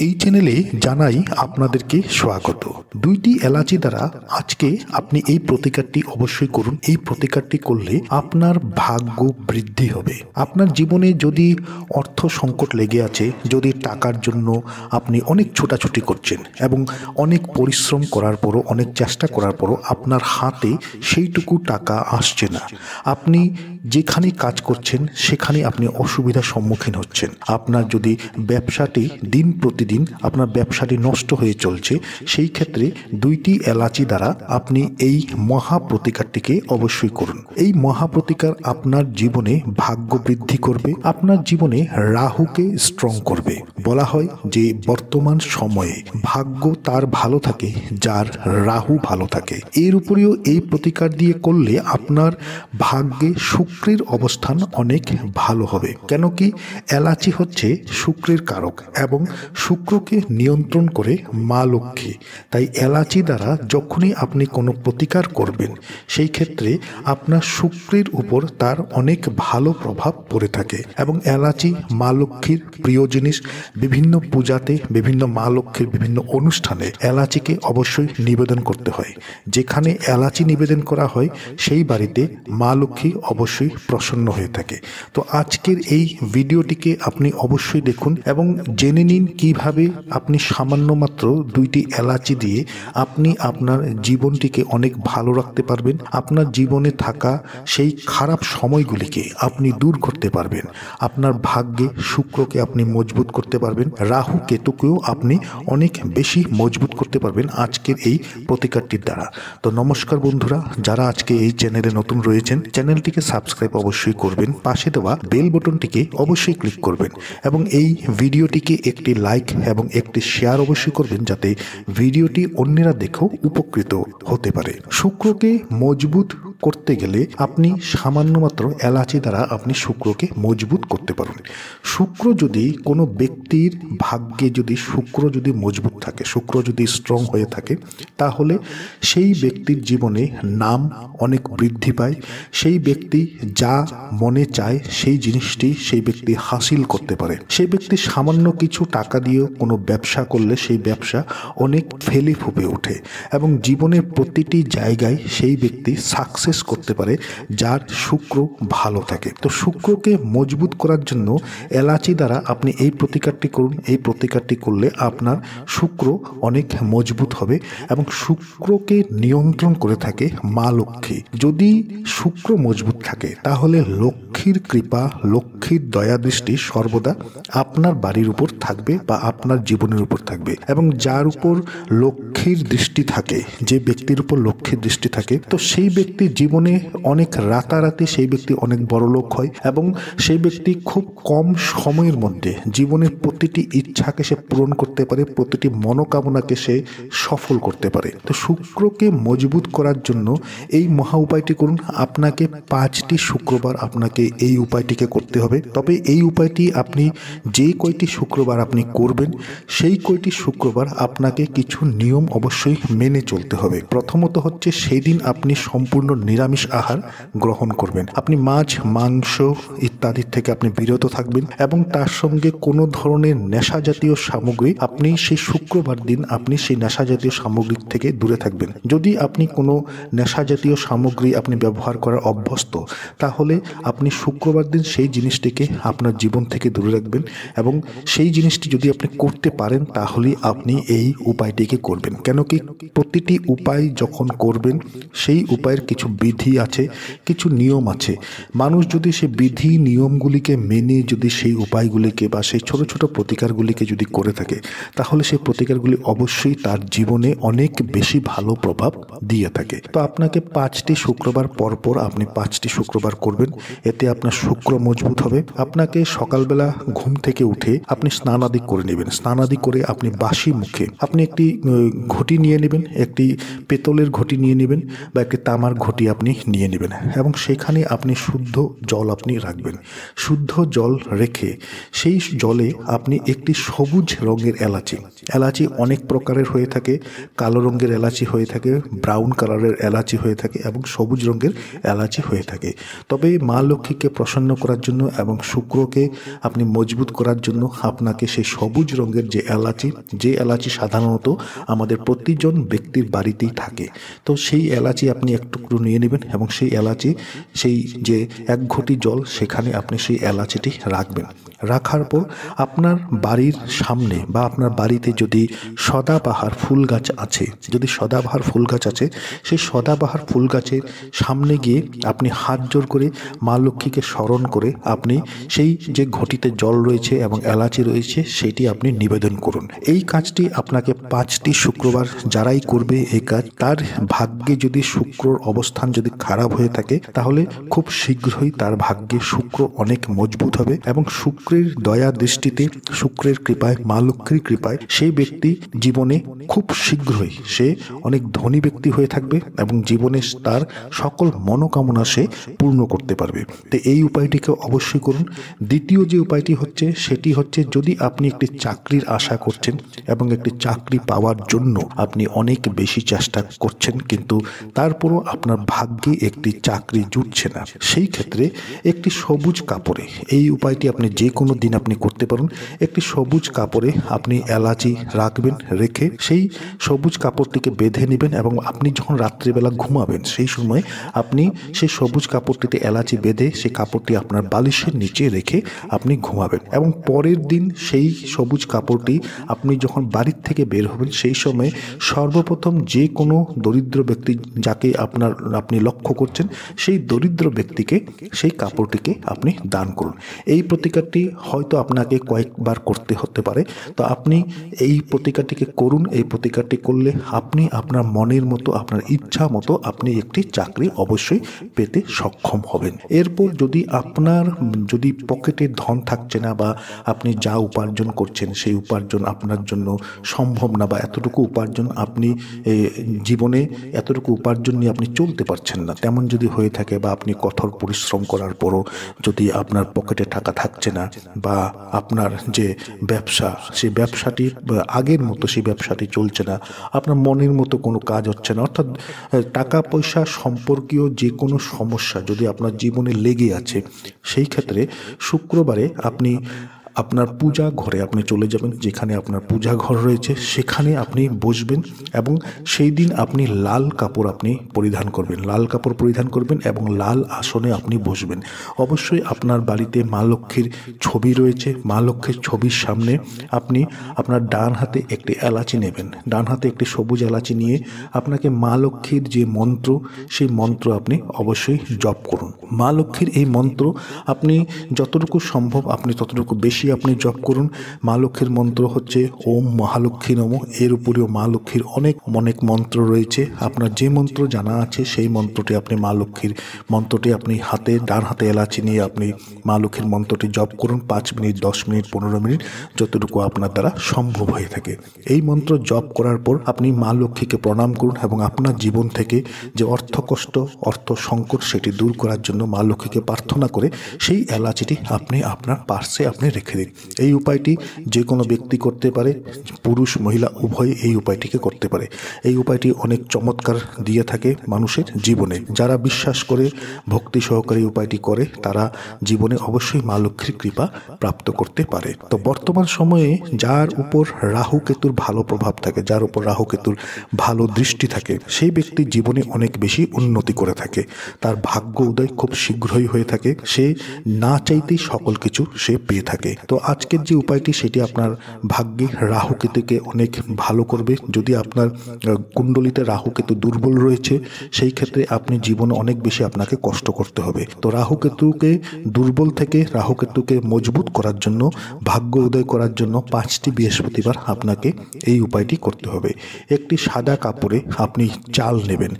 এই চ্যানেলে জানাই আপনাদেরকে স্বাগত। 2টি এলাচি দ্বারা আজকে আপনি এই প্রতিকারটি অবশ্যই করুন। এই প্রতিকারটি করলে আপনার ভাগ্য বৃদ্ধি হবে। আপনার জীবনে যদি অর্থ সংকট লেগে আছে, যদি টাকার জন্য আপনি অনেক ছোটাছুটি করছেন এবং অনেক পরিশ্রম করার পরও, অনেক চেষ্টা করার পরও আপনার হাতে সেইটুকু টাকা আসছে না, আপনি যেখানে কাজ করছেন সেখানে আপনি অসুবিধার সম্মুখীন হচ্ছেন, আপনার যদি ব্যবসাটি দিন প্রতিদিন আপনার ব্যবসাটি নষ্ট হয়ে চলছে, সেই ক্ষেত্রে 2টি এলাচি দ্বারা আপনি এই মহা প্রতিকারটিকে অবশ্যই করুন। এই মহা প্রতিকার আপনার জীবনে ভাগ্য বৃদ্ধি করবে, আপনার জীবনে রাহুকে স্ট্রং করবে। বলা হয় যে বর্তমান সময়ে ভাগ্য তার ভালো থাকে যার রাহু ভালো থাকে। এর উপরেও এই প্রতিকার দিয়ে করলে আপনার ভাগ্যে শুক্রের অবস্থান অনেক ভালো হবে। কেন কি, এলাচি হচ্ছে শুক্রের কারক এবং শুক্রকে নিয়ন্ত্রণ করে মা লক্ষ্মী। তাই এলাচি দ্বারা যখনই আপনি কোনো প্রতিকার করবেন, সেই ক্ষেত্রে আপনার শুক্রের উপর তার অনেক ভালো প্রভাব পড়ে থাকে। এবং এলাচি মা লক্ষ্মীর প্রিয় জিনিস। বিভিন্ন পূজাতে, বিভিন্ন মা লক্ষ্মীর বিভিন্ন অনুষ্ঠানে এলাচিকে অবশ্যই নিবেদন করতে হয়। যেখানে এলাচি নিবেদন করা হয় সেই বাড়িতে মা লক্ষ্মী অবশ্যই প্রসন্ন হয়ে থাকে। তো আজকের এই ভিডিওটিকে আপনি অবশ্যই দেখুন এবং জেনে নিন কিভাবে আপনি সামান্য মাত্র 2টি এলাচি দিয়ে আপনি আপনার জীবনটিকে অনেক ভালো রাখতে পারবেন। আপনার জীবনে থাকা সেই খারাপ সময়গুলিকে আপনি দূর করতে পারবেন। আপনার ভাগ্যে শুক্রকে আপনি মজবুত করতে পারবেন, রাহু কেতুকেও আপনি অনেক বেশি মজবুত করতে পারবেন আজকের এই প্রতিকারটির দ্বারা। তো নমস্কার বন্ধুরা, যারা আজকে এই চ্যানেলে নতুন রয়েছেন, চ্যানেলটিকে সাবস্ক্রাইব অবশ্যই করবেন, পাশে দেওয়া বেল বাটনটিকে অবশ্যই ক্লিক করবেন এবং এই ভিডিওটিকে একটি লাইক এবং একটি শেয়ার অবশ্যই করবেন, যাতে ভিডিওটি অন্যরা দেখেও উপকৃত হতে পারে। শুক্রকে মজবুত করতে গেলে আপনি সামান্য মাত্র এলাচি দ্বারা আপনি শুক্রকে মজবুত করতে পারেন। শুক্র যদি কোনো ব্যক্তির ভাগ্যে যদি শুক্র যদি মজবুত থাকে, শুক্র যদি স্ট্রং হয়ে থাকে, তাহলে সেই ব্যক্তির জীবনে নাম অনেক বৃদ্ধি পায়। সেই ব্যক্তি যা মনে চায় সেই জিনিসটি সেই ব্যক্তি হাসিল করতে পারে। সেই ব্যক্তি সামান্য কিছু টাকা দিয়েও কোনো ব্যবসা করলে সেই ব্যবসা অনেক ফেলে ফুপে ওঠে এবং জীবনের প্রতিটি জায়গায় সেই ব্যক্তি সাকসেস করতে পারে যার শুক্র ভালো থাকে। তো শুক্রকে মজবুত করার জন্য এলাচি দ্বারা আপনি এই প্রতিকারটি করুন। এই প্রতিকারটি করলে আপনার শুক্র অনেক মজবুত হবে এবং শুক্রকে নিয়ন্ত্রণ করে থাকে মা লক্ষ্মী। যদি শুক্র মজবুত থাকে তাহলে লক্ষ্মীর কৃপা, লক্ষ্মীর দয়া দৃষ্টি সর্বদা আপনার বাড়ির উপর থাকবে বা আপনার জীবনের উপর থাকবে। এবং যার উপর লক্ষ্মীর দৃষ্টি থাকে, যে ব্যক্তির উপর লক্ষ্মীর দৃষ্টি থাকে, তো সেই ব্যক্তি জীবনে অনেক রাতারাতি সেই ব্যক্তি অনেক বড় লোক হয় এবং সেই ব্যক্তি খুব কম সময়ের মধ্যে জীবনের প্রতিটি ইচ্ছাকে সে পূরণ করতে পারে, প্রতিটি মনোকামনাকে সে সফল করতে পারে। তো শুক্রকে মজবুত করার জন্য এই মহা উপায়টি করুন। আপনাকে 5টি শুক্রবার আপনাকে এই উপায়টিকে করতে হবে। তবে এই উপায়টি আপনি যে কয়টি শুক্রবার আপনি করবেন, সেই কয়টি শুক্রবার আপনাকে কিছু নিয়ম অবশ্যই মেনে চলতে হবে। প্রথমত হচ্ছে সেই দিন আপনি সম্পূর্ণ নিরামিষ আহার গ্রহণ করবেন। আপনি মাছ, মাংস ইত্যাদি থেকে আপনি বিরত থাকবেন এবং তার সঙ্গে কোনো ধরনের নেশা জাতীয় সামগ্রী আপনি সেই শুক্রবার দিন আপনি সেই নেশা জাতীয় সামগ্রী থেকে দূরে থাকবেন। যদি আপনি কোনো নেশা জাতীয় সামগ্রী আপনি ব্যবহার করার অভ্যস্ত, তাহলে আপনি শুক্রবার দিন সেই জিনিসটিকে আপনার জীবন থেকে দূরে রাখবেন এবং সেই জিনিসটি যদি আপনি করতে পারেন তাহলে আপনি এই উপায়টিকে করবেন। কেন কি, প্রতিটি উপায় যখন করবেন সেই উপায়ের কিছু বিধি আছে, কিছু নিয়ম আছে। মানুষ যদি সেই বিধি নিয়মগুলিকে মেনে যদি সেই উপায়গুলিকে বা সেই ছোট ছোট প্রতিকারগুলিকে যদি করে থাকে, তাহলে সেই প্রতিকারগুলি অবশ্যই তার জীবনে অনেক বেশি ভালো প্রভাব দিয়ে থাকে। তো আপনাকে 5টি শুক্রবার পরপর আপনি 5টি শুক্রবার করবেন, এতে আপনার শুক্র মজবুত হবে। আপনাকে সকালবেলা ঘুম থেকে উঠে আপনি স্নান আদি করে নেবেন। স্নান আদি করে আপনি বাসি মুখে আপনি একটি ঘটি নিয়ে নেবেন, একটি পেতলের ঘটি নিয়ে নেবেন বা একটি তামার ঘটি ঘটি আপনি নিয়ে নেবেন এবং সেখানে আপনি শুদ্ধ জল আপনি রাখবেন। শুদ্ধ জল রেখে সেই জলে আপনি একটি সবুজ রঙের এলাচি অনেক প্রকারের হয়ে থাকে। কালো রঙের এলাচি হয়ে থাকে, ব্রাউন কালারের এলাচি হয়ে থাকে এবং সবুজ রঙের এলাচি হয়ে থাকে। তবে মা লক্ষ্মীকে প্রসন্ন করার জন্য এবং শুক্রকে আপনি মজবুত করার জন্য আপনাকে সেই সবুজ রঙের যে এলাচি সাধারণত আমাদের প্রতিজন ব্যক্তির বাড়িতেই থাকে, তো সেই এলাচি আপনি এক টুকরো নিয়ে নেবেন এবং সেই এলাচি সেই যে এক ঘটি জল সেখানে আপনি সেই এলাচিটি রাখবেন। রাখার পর আপনার বাড়ির সামনে বা আপনার বাড়িতে যদি সদাবাহার ফুল গাছ আছে, সেই সদাবাহার ফুল গাছের সামনে গিয়ে আপনি হাত জোড় করে মা লক্ষ্মীকে স্মরণ করে আপনি সেই যে ঘটিতে জল রয়েছে এবং এলাচি রয়েছে সেটি আপনি নিবেদন করুন। এই কাজটি আপনাকে 5টি শুক্রবার যারাই করবে এই কাজ, তার ভাগ্যে যদি শুক্রর অবস্থান যদি খারাপ হয়ে থাকে তাহলে খুব শীঘ্রই তার ভাগ্যে শুক্র অনেক মজবুত হবে এবং শুক্রের দয়া দৃষ্টিতে, শুক্রের কৃপায়, মা লক্ষ্মীর কৃপায় সেই ব্যক্তি জীবনে খুব শীঘ্রই সে অনেক ধনী ব্যক্তি হয়ে থাকবে এবং জীবনে তার সকল মনোকামনা সে পূর্ণ করতে পারবে। তো এই উপায়টিকে অবশ্যই করুন। দ্বিতীয় যে উপায়টি হচ্ছে সেটি হচ্ছে, যদি আপনি একটি চাকরির আশা করছেন এবং একটি চাকরি পাওয়ার জন্য আপনি অনেক বেশি চেষ্টা করছেন কিন্তু তারপরও আপনার ভাগ্যে একটি চাকরি জুটছে না, সেই ক্ষেত্রে একটি সবুজ কাপড়ে, এই উপায়টি আপনি যে কোনো দিন আপনি করতে পারেন। একটি সবুজ কাপড়ে আপনি এলাচি রাখবেন, রেখে সেই সবুজ কাপড়টিকে বেঁধে নেবেন এবং আপনি যখন রাত্রিবেলা ঘুমাবেন সেই সময় আপনি সেই সবুজ কাপড়টিতে এলাচি বেঁধে সেই কাপড়টি আপনার বালিশের নিচে রেখে আপনি ঘুমাবেন এবং পরের দিন সেই সবুজ কাপড়টি আপনি যখন বাড়ির থেকে বের হবেন সেই সময় সর্বপ্রথম যে কোনো দরিদ্র ব্যক্তি যাকে আপনি লক্ষ্য করছেন সেই দরিদ্র ব্যক্তিকে সেই কাপড়টিকে আপনি দান করুন। এই প্রতিকারটি হয়তো আপনাকে কয়েকবার করতে হতে পারে, তো আপনি এই প্রতিকারটিকে করুন। এই প্রতিকারটি করলে আপনি আপনার মনের মতো, আপনার ইচ্ছা মতো আপনি একটি চাকরি অবশ্যই পেতে সক্ষম হবেন। এরপর যদি পকেটে ধন থাকছে না বা আপনি যা উপার্জন করছেন সেই উপার্জন আপনার জন্য সম্ভব না বা এতটুকু উপার্জন আপনি জীবনে এতটুকু উপার্জন নিয়ে আপনি চলতে পারছেন না, তেমন যদি হয়ে থাকে বা আপনি কঠোর পরিশ্রম করার পরও যদি আপনার পকেটে টাকা থাকছে না বা আপনার যে ব্যবসা সেই ব্যবসাটি আগের মতো সেই ব্যবসাটি চলছে না, আপনার মনের মতো কোনো কাজ হচ্ছে না, অর্থাৎ টাকা পয়সা সম্পর্কীয় যে কোনো সমস্যা যদি আপনার জীবনে লেগে আছে, সেই ক্ষেত্রে শুক্রবারে আপনি আপনার পূজা ঘরে আপনি চলে যাবেন, যেখানে আপনার পূজা ঘর রয়েছে সেখানে আপনি বসবেন এবং সেই দিন আপনি লাল কাপড় পরিধান করবেন এবং লাল আসনে আপনি বসবেন। অবশ্যই আপনার বাড়িতে মা লক্ষ্মীর ছবি রয়েছে, মা লক্ষ্মীর ছবির সামনে আপনি আপনার ডান হাতে একটি এলাচি নেবেন, ডান হাতে একটি সবুজ এলাচি নিয়ে আপনাকে মা লক্ষ্মীর যে মন্ত্র সেই মন্ত্র আপনি অবশ্যই জপ করুন। মা লক্ষ্মীর এই মন্ত্র আপনি যতটুকু সম্ভব আপনি ততটুকু বেশি আপনি জপ করুন। মা লক্ষ্মীর মন্ত্র হচ্ছে ওম মহালক্ষ্মী নমঃ। এর উপরেও মা লক্ষ্মীর অনেক মন্ত্র রয়েছে, আপনার যে মন্ত্র জানা আছে সেই মন্ত্রটি আপনি মা লক্ষ্মীর মন্ত্রটি আপনি ডান হাতে এলাচি নিয়ে আপনি মা লক্ষ্মীর মন্ত্রটি জপ করুন 5 মিনিট, 10 মিনিট, 15 মিনিট, যতটুকু আপনার দ্বারা সম্ভব হয়ে থাকে। এই মন্ত্র জপ করার পর আপনি মা লক্ষ্মীকে প্রণাম করুন এবং আপনার জীবন থেকে যে অর্থ কষ্ট, অর্থ সংকট সেটি দূর করার জন্য মা লক্ষ্মীকে প্রার্থনা করে সেই এলাচিটি আপনি আপনার পার্শ্বে আপনি রেখে দিন। এই উপায়টি যে কোনো ব্যক্তি করতে পারে, পুরুষ মহিলা উভয় এই উপায়টিকে করতে পারে। এই উপায়টি অনেক চমৎকার দিয়ে থাকে মানুষের জীবনে। যারা বিশ্বাস করে ভক্তি সহকারে উপায়টি করে তারা জীবনে অবশ্যই মা লক্ষ্মীর কৃপা প্রাপ্ত করতে পারে। তো বর্তমান সময়ে যার উপর রাহু কেতুর ভালো প্রভাব থাকে, যার উপর রাহু কেতুর ভালো দৃষ্টি থাকে, সেই ব্যক্তি জীবনে অনেক বেশি উন্নতি করে থাকে, তার ভাগ্য উদয় খুব শীঘ্রই হয়ে থাকে, সে না চাইতেই সকল কিছু সে পেয়ে থাকে। তো আজকের যে উপায়টি সেটি আপনার ভাগ্যে রাহু কেতুকে অনেক ভালো করবে। যদি আপনার কুণ্ডলিতে রাহু কেতু দুর্বল রয়েছে সেই ক্ষেত্রে আপনি জীবনে অনেক বেশি আপনাকে কষ্ট করতে হবে। তো রাহু কেতুকে দুর্বল থেকে রাহু কেতুকে মজবুত করার জন্য, ভাগ্য উদয় করার জন্য 5টি বৃহস্পতিবার আপনাকে এই উপায়টি করতে হবে। একটি সাদা কাপড়ে আপনি চাল নেবেন,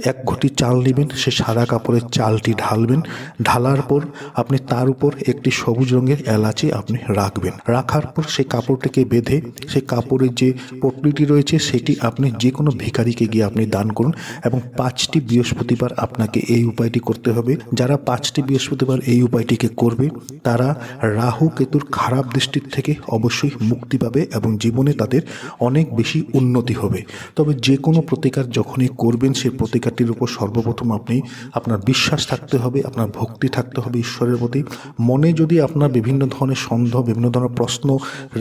1 ঘটি চাল নেবেন, সে সাদা কাপড়ে চালটি ঢালবেন, ঢালার পর আপনি তার উপর একটি সবুজ রঙের এলাচি আপনি আপনি রাখবেন। রাখার পর সেই কাপড়টিকে বেঁধে সেই কাপড়ের যে পটলিটি রয়েছে সেটি আপনি যে কোনো ভিখারিকে গিয়ে আপনি দান করুন এবং 5টি বৃহস্পতিবার আপনাকে এই উপায়টি করতে হবে। যারা 5টি বৃহস্পতিবার এই উপায়টিকে করবে তারা রাহু কেতুর খারাপ দৃষ্টির থেকে অবশ্যই মুক্তি পাবে এবং জীবনে তাদের অনেক বেশি উন্নতি হবে। তবে যে কোনো প্রতিকার যখনই করবেন সেই প্রতিকারটির উপর সর্বপ্রথম আপনি আপনার বিশ্বাস থাকতে হবে, আপনার ভক্তি থাকতে হবে ঈশ্বরের প্রতি। মনে যদি আপনার বিভিন্ন ধরনের সন্দেহ, বিভিন্ন ধরনের প্রশ্ন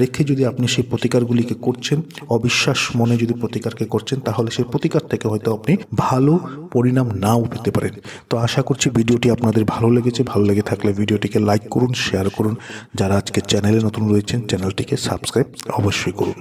রেখে যদি আপনি সেই প্রতিকারগুলিকে করছেন, অবিশ্বাস মনে যদি প্রতিকারকে করছেন, তাহলে সেই প্রতিকার থেকে হয়তো আপনি ভালো পরিণাম নাও পেতে পারেন। তো আশা করছি ভিডিওটি আপনাদের ভালো লেগেছে। ভালো লেগে থাকলে ভিডিওটিকে লাইক করুন, শেয়ার করুন। যারা আজকে চ্যানেলে নতুন রয়েছেন চ্যানেলটিকে সাবস্ক্রাইব অবশ্যই করুন।